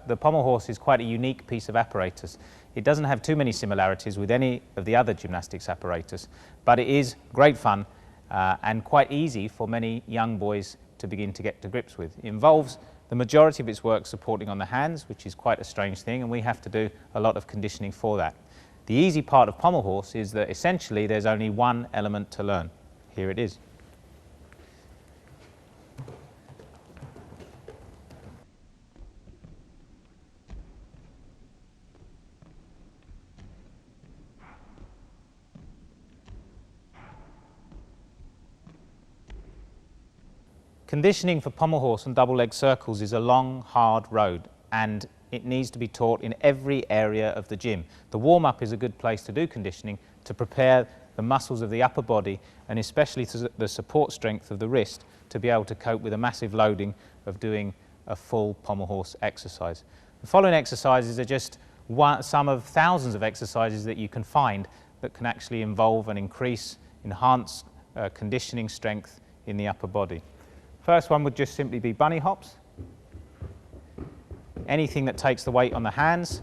the pommel horse is quite a unique piece of apparatus. It doesn't have too many similarities with any of the other gymnastics apparatus, but it is great fun and quite easy for many young boys to begin to get to grips with. It involves the majority of its work supporting on the hands, which is quite a strange thing, and we have to do a lot of conditioning for that. The easy part of pommel horse is that essentially there's only one element to learn. Here it is. Conditioning for pommel horse and double leg circles is a long, hard road, and it needs to be taught in every area of the gym. The warm-up is a good place to do conditioning to prepare the muscles of the upper body and especially the support strength of the wrist to be able to cope with a massive loading of doing a full pommel horse exercise. The following exercises are just some of thousands of exercises that you can find that can actually involve and enhance conditioning strength in the upper body. First one would just simply be bunny hops. Anything that takes the weight on the hands.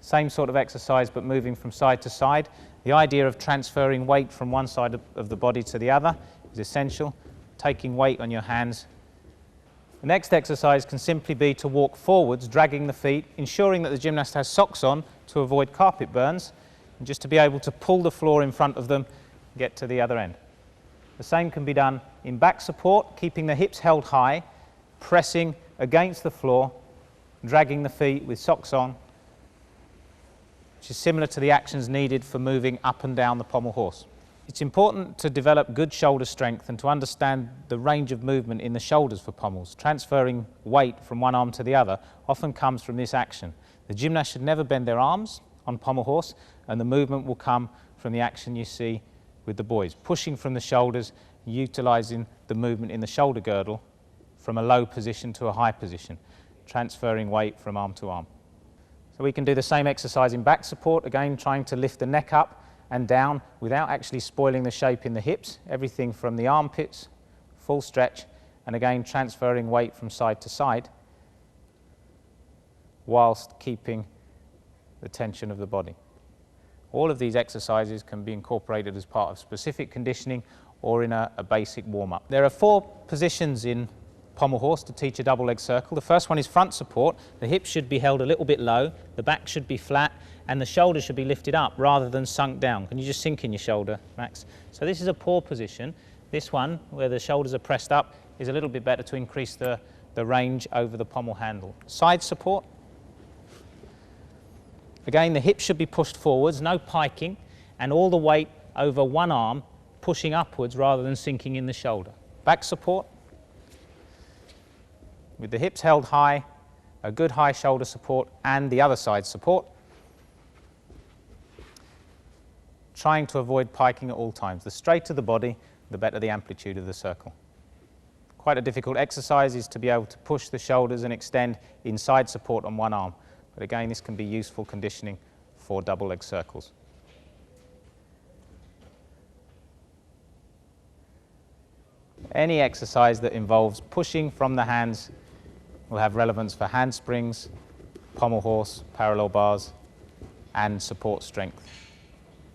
Same sort of exercise but moving from side to side. The idea of transferring weight from one side of the body to the other is essential. Taking weight on your hands. The next exercise can simply be to walk forwards, dragging the feet, ensuring that the gymnast has socks on to avoid carpet burns, and just to be able to pull the floor in front of them and get to the other end. The same can be done in back support, keeping the hips held high, pressing against the floor, dragging the feet with socks on, which is similar to the actions needed for moving up and down the pommel horse. It's important to develop good shoulder strength and to understand the range of movement in the shoulders for pommels. Transferring weight from one arm to the other often comes from this action. The gymnast should never bend their arms on pommel horse, and the movement will come from the action you see with the boys, pushing from the shoulders, utilising the movement in the shoulder girdle from a low position to a high position, transferring weight from arm to arm. So we can do the same exercise in back support, again trying to lift the neck up and down without actually spoiling the shape in the hips, everything from the armpits, full stretch, and again transferring weight from side to side whilst keeping the tension of the body. All of these exercises can be incorporated as part of specific conditioning or in a basic warm-up. There are 4 positions in pommel horse to teach a double leg circle. The first one is front support. The hips should be held a little bit low, the back should be flat, and the shoulders should be lifted up rather than sunk down. Can you just sink in your shoulder, Max? So this is a poor position. This one, where the shoulders are pressed up, is a little bit better to increase the range over the pommel handle. Side support. Again, the hips should be pushed forwards, no piking, and all the weight over one arm pushing upwards rather than sinking in the shoulder. Back support, with the hips held high, a good high shoulder support and the other side support. Trying to avoid piking at all times. The straighter the body, the better the amplitude of the circle. Quite a difficult exercise is to be able to push the shoulders and extend in side support on one arm. But again, this can be useful conditioning for double leg circles. Any exercise that involves pushing from the hands will have relevance for handsprings, pommel horse, parallel bars, and support strength.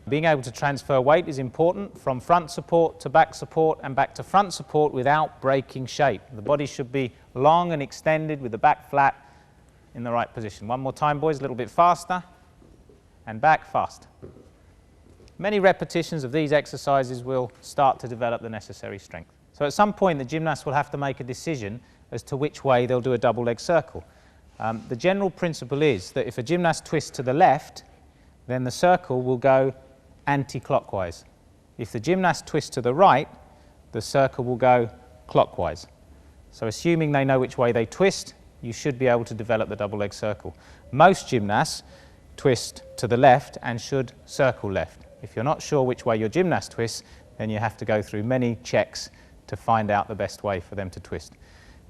Being able to transfer weight is important from front support to back support and back to front support without breaking shape. The body should be long and extended with the back flat in the right position. One more time, boys, a little bit faster, and back fast. Many repetitions of these exercises will start to develop the necessary strength. So at some point, the gymnast will have to make a decision as to which way they'll do a double leg circle. The general principle is that if a gymnast twists to the left, then the circle will go anti-clockwise. If the gymnast twists to the right, the circle will go clockwise. So assuming they know which way they twist, you should be able to develop the double leg circle. Most gymnasts twist to the left and should circle left. If you're not sure which way your gymnast twists, then you have to go through many checks to find out the best way for them to twist.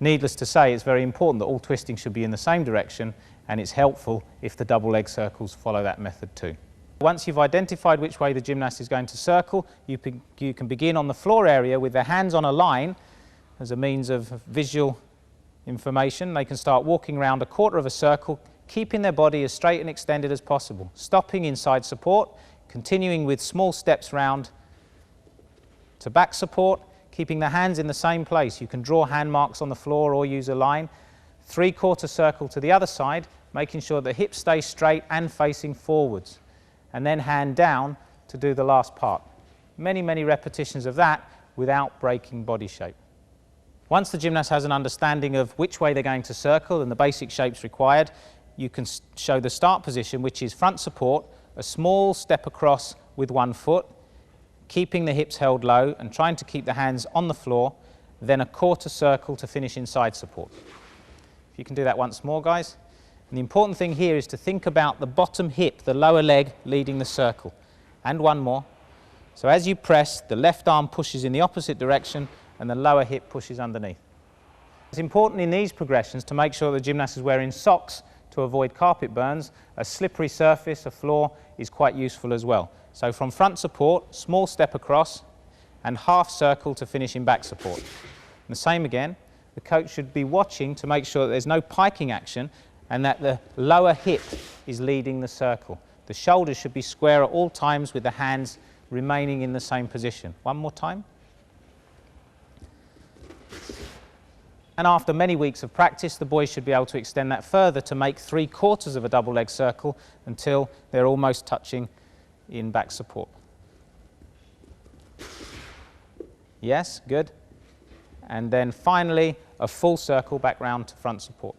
Needless to say, it's very important that all twisting should be in the same direction, and it's helpful if the double leg circles follow that method too. Once you've identified which way the gymnast is going to circle, you can begin on the floor area with their hands on a line as a means of visual information, they can start walking around a quarter of a circle, keeping their body as straight and extended as possible, stopping inside support, continuing with small steps round to back support, keeping the hands in the same place. You can draw hand marks on the floor or use a line. 3/4 circle to the other side, making sure the hips stay straight and facing forwards. And then hand down to do the last part. Many, many repetitions of that without breaking body shape. Once the gymnast has an understanding of which way they're going to circle and the basic shapes required, you can show the start position, which is front support, a small step across with one foot, keeping the hips held low and trying to keep the hands on the floor, then a quarter circle to finish inside support. If you can do that once more, guys. And the important thing here is to think about the bottom hip, the lower leg, leading the circle. And one more. So as you press, the left arm pushes in the opposite direction and the lower hip pushes underneath. It's important in these progressions to make sure the gymnast is wearing socks to avoid carpet burns. A slippery surface, a floor, is quite useful as well. So from front support, small step across and half circle to finish in back support. And the same again, the coach should be watching to make sure that there's no piking action and that the lower hip is leading the circle. The shoulders should be square at all times with the hands remaining in the same position. One more time. And after many weeks of practice, the boys should be able to extend that further to make 3/4 of a double leg circle until they're almost touching in back support. Yes, good. And then finally, a full circle back round to front support.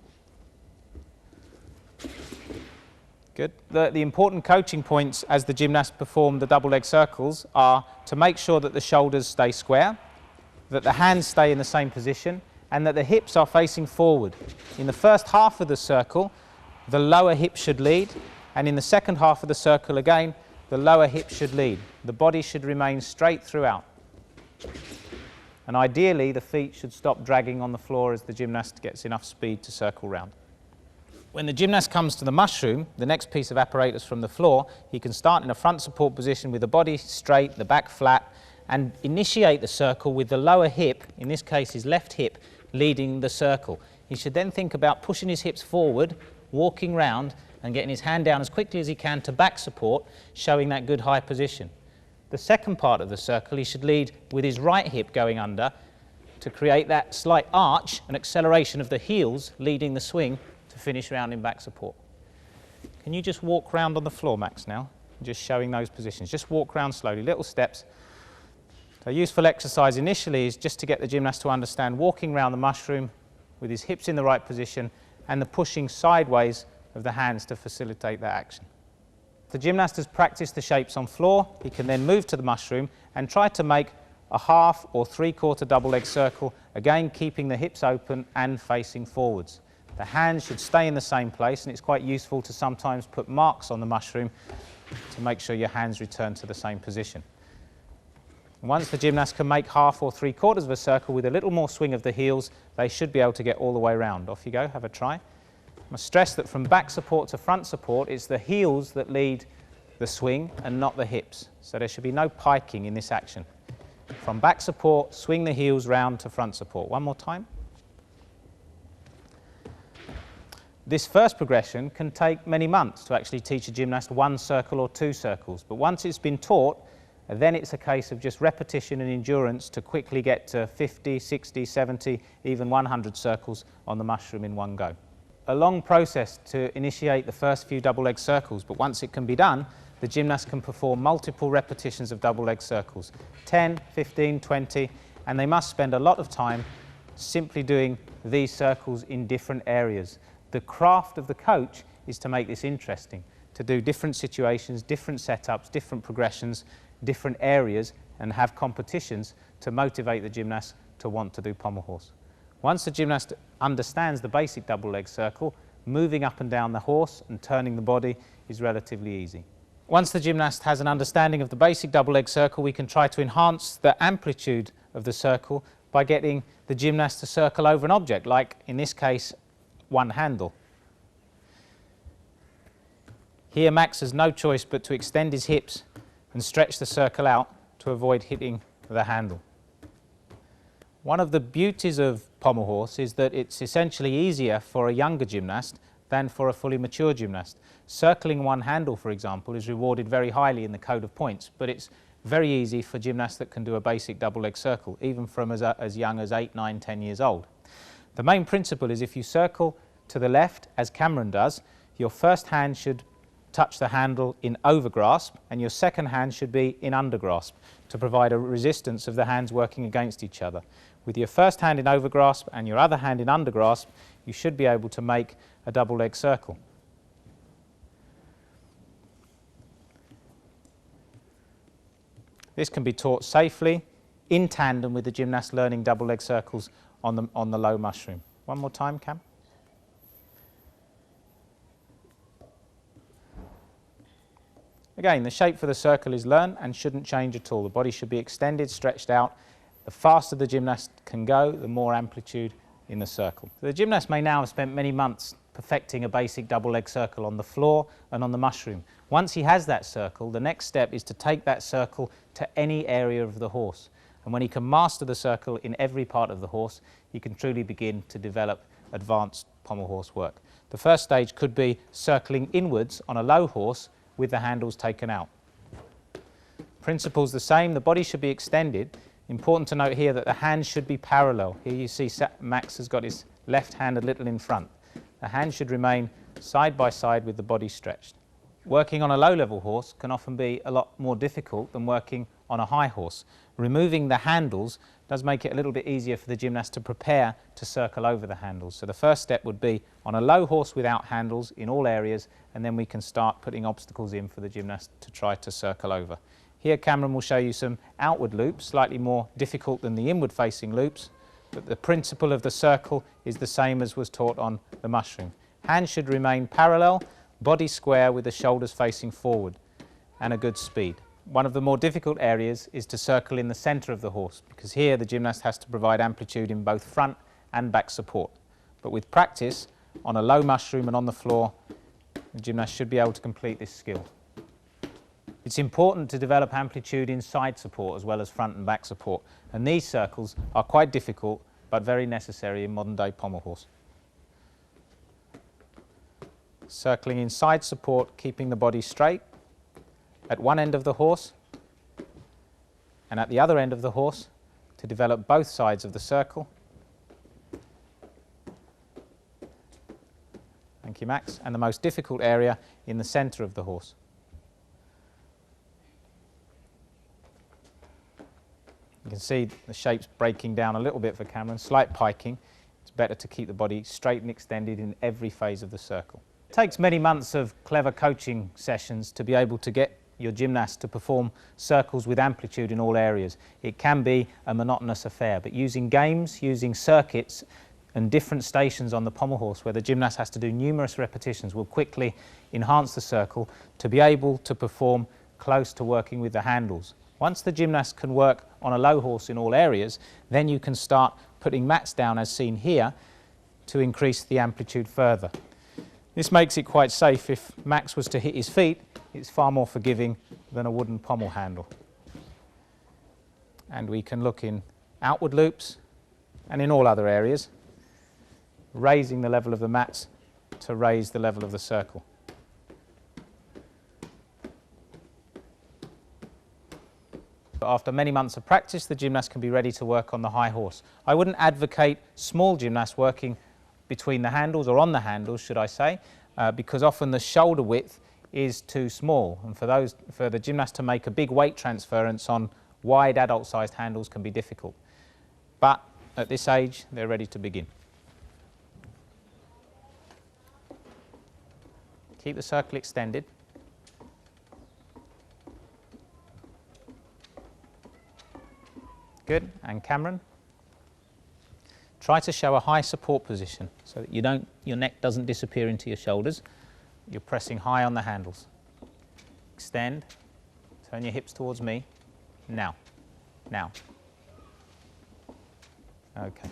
Good. The important coaching points as the gymnast perform the double leg circles are to make sure that the shoulders stay square, that the hands stay in the same position, and that the hips are facing forward. In the first half of the circle, the lower hip should lead, and in the second half of the circle again, the lower hip should lead. The body should remain straight throughout. And ideally, the feet should stop dragging on the floor as the gymnast gets enough speed to circle round. When the gymnast comes to the mushroom, the next piece of apparatus from the floor, he can start in a front support position with the body straight, the back flat, and initiate the circle with the lower hip, in this case his left hip, leading the circle. He should then think about pushing his hips forward, walking round, and getting his hand down as quickly as he can to back support, showing that good high position. The second part of the circle, he should lead with his right hip going under to create that slight arch and acceleration of the heels leading the swing to finish round in back support. Can you just walk round on the floor, Max, now? Just showing those positions. Just walk round slowly, little steps. A useful exercise initially is just to get the gymnast to understand walking around the mushroom with his hips in the right position and the pushing sideways of the hands to facilitate that action. If the gymnast has practiced the shapes on floor, he can then move to the mushroom and try to make a half or 3/4 double leg circle, again keeping the hips open and facing forwards. The hands should stay in the same place, and it's quite useful to sometimes put marks on the mushroom to make sure your hands return to the same position. Once the gymnast can make half or 3/4 of a circle with a little more swing of the heels, they should be able to get all the way round. Off you go, have a try. I must stress that from back support to front support, it's the heels that lead the swing and not the hips. So there should be no piking in this action. From back support, swing the heels round to front support. One more time. This first progression can take many months to actually teach a gymnast one circle or two circles, but once it's been taught, then it's a case of just repetition and endurance to quickly get to 50, 60, 70, even 100 circles on the mushroom in one go. A long process to initiate the first few double leg circles, but once it can be done, the gymnast can perform multiple repetitions of double leg circles, 10, 15, 20, and they must spend a lot of time simply doing these circles in different areas. The craft of the coach is to make this interesting, to do different situations, different setups, different progressions, different areas, and have competitions to motivate the gymnast to want to do pommel horse. Once the gymnast understands the basic double leg circle, moving up and down the horse and turning the body is relatively easy. Once the gymnast has an understanding of the basic double leg circle, we can try to enhance the amplitude of the circle by getting the gymnast to circle over an object, like in this case, one handle. Here Max has no choice but to extend his hips and stretch the circle out to avoid hitting the handle. One of the beauties of pommel horse is that it's essentially easier for a younger gymnast than for a fully mature gymnast. Circling one handle, for example, is rewarded very highly in the code of points, but it's very easy for gymnasts that can do a basic double leg circle, even from as young as 8, 9, 10 years old. The main principle is if you circle to the left, as Cameron does, your first hand should touch the handle in overgrasp and your second hand should be in undergrasp to provide a resistance of the hands working against each other. With your first hand in overgrasp and your other hand in undergrasp, you should be able to make a double leg circle. This can be taught safely in tandem with the gymnast learning double leg circles on the low mushroom. One more time, Cam. Again, the shape for the circle is learned and shouldn't change at all. The body should be extended, stretched out. The faster the gymnast can go, the more amplitude in the circle. The gymnast may now have spent many months perfecting a basic double leg circle on the floor and on the mushroom. Once he has that circle, the next step is to take that circle to any area of the horse. And when he can master the circle in every part of the horse, he can truly begin to develop advanced pommel horse work. The first stage could be circling inwards on a low horse with the handles taken out. Principle's the same, the body should be extended. Important to note here that the hands should be parallel. Here you see Max has got his left hand a little in front. The hands should remain side by side with the body stretched. Working on a low-level horse can often be a lot more difficult than working on a high horse. Removing the handles does make it a little bit easier for the gymnast to prepare to circle over the handles. So the first step would be on a low horse without handles in all areas, and then we can start putting obstacles in for the gymnast to try to circle over. Here Cameron will show you some outward loops, slightly more difficult than the inward facing loops, but the principle of the circle is the same as was taught on the mushroom. Hands should remain parallel, body square with the shoulders facing forward, and a good speed. One of the more difficult areas is to circle in the centre of the horse, because here the gymnast has to provide amplitude in both front and back support. But with practice, on a low mushroom and on the floor, the gymnast should be able to complete this skill. It's important to develop amplitude in side support as well as front and back support, and these circles are quite difficult but very necessary in modern day pommel horse. Circling in side support, keeping the body straight at one end of the horse and at the other end of the horse to develop both sides of the circle. Thank you, Max. And the most difficult area in the centre of the horse. You can see the shape's breaking down a little bit for Cameron, slight piking. It's better to keep the body straight and extended in every phase of the circle. It takes many months of clever coaching sessions to be able to get your gymnast to perform circles with amplitude in all areas. It can be a monotonous affair, but using games, using circuits and different stations on the pommel horse where the gymnast has to do numerous repetitions will quickly enhance the circle to be able to perform close to working with the handles. Once the gymnast can work on a low horse in all areas, then you can start putting mats down as seen here to increase the amplitude further. This makes it quite safe. If Max was to hit his feet, it's far more forgiving than a wooden pommel handle. And we can look in outward loops and in all other areas, raising the level of the mats to raise the level of the circle. After many months of practice, the gymnast can be ready to work on the high horse. I wouldn't advocate small gymnasts working between the handles, or on the handles, should I say, because often the shoulder width is too small, and for the gymnast to make a big weight transference on wide adult-sized handles can be difficult. But at this age, they're ready to begin. Keep the circle extended. Good, and Cameron, try to show a high support position so that your neck doesn't disappear into your shoulders. You're pressing high on the handles. Extend, turn your hips towards me. Now. Okay.